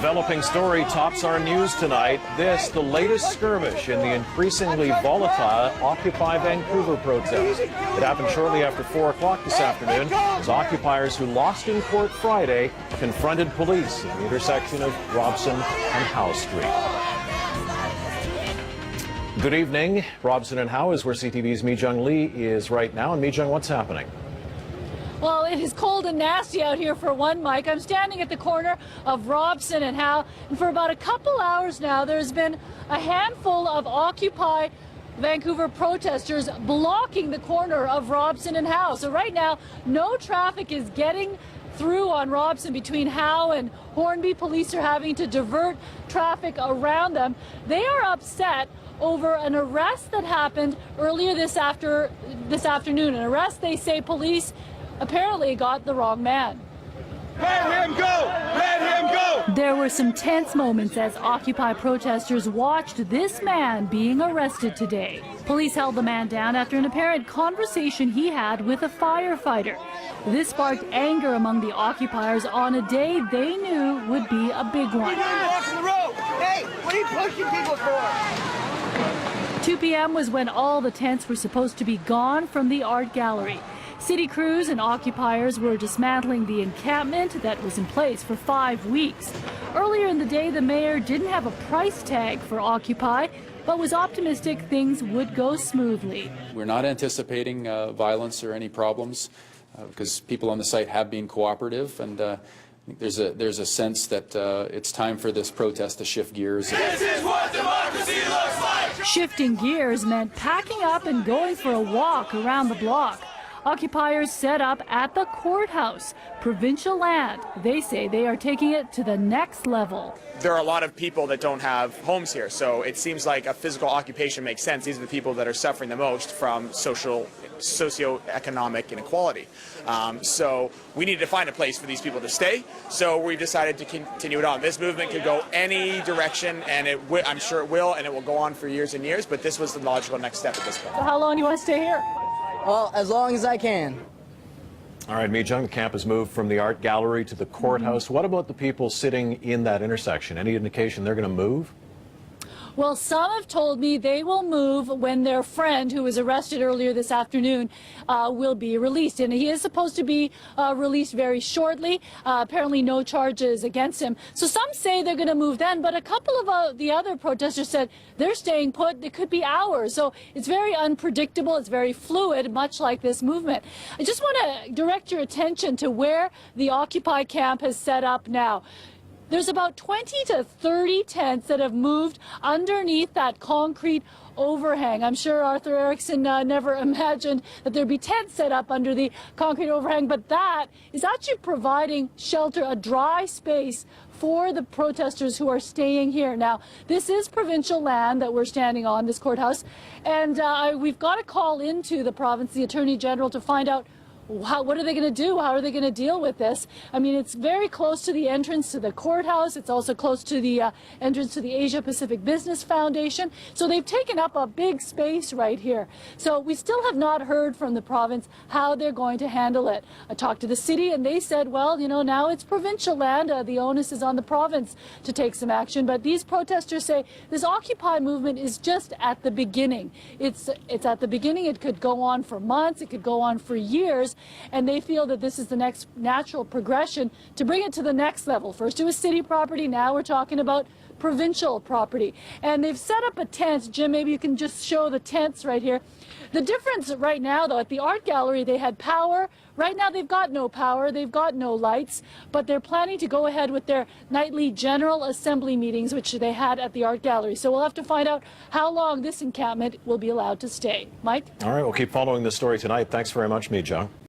developing story tops our news tonight. This, the latest skirmish in the increasingly volatile Occupy Vancouver protest. It happened shortly after 4 o'clock this afternoon as occupiers who lost in court Friday confronted police at the intersection of Robson and Howe Street. Good evening. Robson and Howe is where CTV's Mi-Jung Lee is right now. And Mi-Jung, what's happening? Well, it is cold and nasty out here for one, Mike. I'm standing at the corner of Robson and Howe, and for about a couple hours now, there's been a handful of Occupy Vancouver protesters blocking the corner of Robson and Howe. So right now, no traffic is getting through on Robson between Howe and Hornby. Police are having to divert traffic around them. They are upset over an arrest that happened earlier this afternoon. An arrest they say police apparently got the wrong man. Let him go! Let him go! There were some tense moments as Occupy protesters watched this man being arrested today. Police held the man down after an apparent conversation he had with a firefighter. This sparked anger among the occupiers on a day they knew would be a big one. Walking the road! Hey, what are you pushing people for? 2 p.m. was when all the tents were supposed to be gone from the art gallery. City crews and occupiers were dismantling the encampment that was in place for 5 weeks. Earlier in the day, the mayor didn't have a price tag for Occupy, but was optimistic things would go smoothly. We're not anticipating violence or any problems because people on the site have been cooperative, and I think there's a sense that it's time for this protest to shift gears. This is what democracy looks like! Shifting gears meant packing up and going for a walk around the block. Occupiers set up at the Courthouse, provincial land. They say they are taking it to the next level. There are a lot of people that don't have homes here, so it seems like a physical occupation makes sense. These are the people that are suffering the most from socioeconomic inequality. So we need to find a place for these people to stay, so we've decided to continue it on. This movement could go any direction, and I'm sure it will, and it will go on for years and years, but this was the logical next step at this point. So how long do you want to stay here? Well, as long as I can. All right, Mi-Jung, the camp has moved from the art gallery to the courthouse. What about the people sitting in that intersection? Any indication they're going to move? Well, some have told me they will move when their friend, who was arrested earlier this afternoon, will be released. And he is supposed to be released very shortly. Apparently no charges against him. So some say they're going to move then, but a couple of the other protesters said they're staying put. It could be hours. So it's very unpredictable. It's very fluid, much like this movement. I just want to direct your attention to where the Occupy camp has set up now. There's about 20 to 30 tents that have moved underneath that concrete overhang. I'm sure Arthur Erickson never imagined that there'd be tents set up under the concrete overhang, but that is actually providing shelter, a dry space for the protesters who are staying here. Now, this is provincial land that we're standing on, this courthouse, and we've got to call into the province, the Attorney General, to find out what are they going to do? How are they going to deal with this? I mean, it's very close to the entrance to the courthouse. It's also close to the entrance to the Asia Pacific Business Foundation. So they've taken up a big space right here. So we still have not heard from the province how they're going to handle it. I talked to the city and they said, well, you know, now it's provincial land. The onus is on the province to take some action. But these protesters say this Occupy movement is just at the beginning. It's at the beginning. It could go on for months. It could go on for years. And they feel that this is the next natural progression to bring it to the next level. First it was city property, now we're talking about provincial property. And they've set up a tent. Jim, maybe you can just show the tents right here. The difference right now, though, at the art gallery, they had power. Right now they've got no power, they've got no lights, but they're planning to go ahead with their nightly General Assembly meetings, which they had at the art gallery. So we'll have to find out how long this encampment will be allowed to stay. Mike? All right, we'll keep following this story tonight. Thanks very much, Mi-Jung.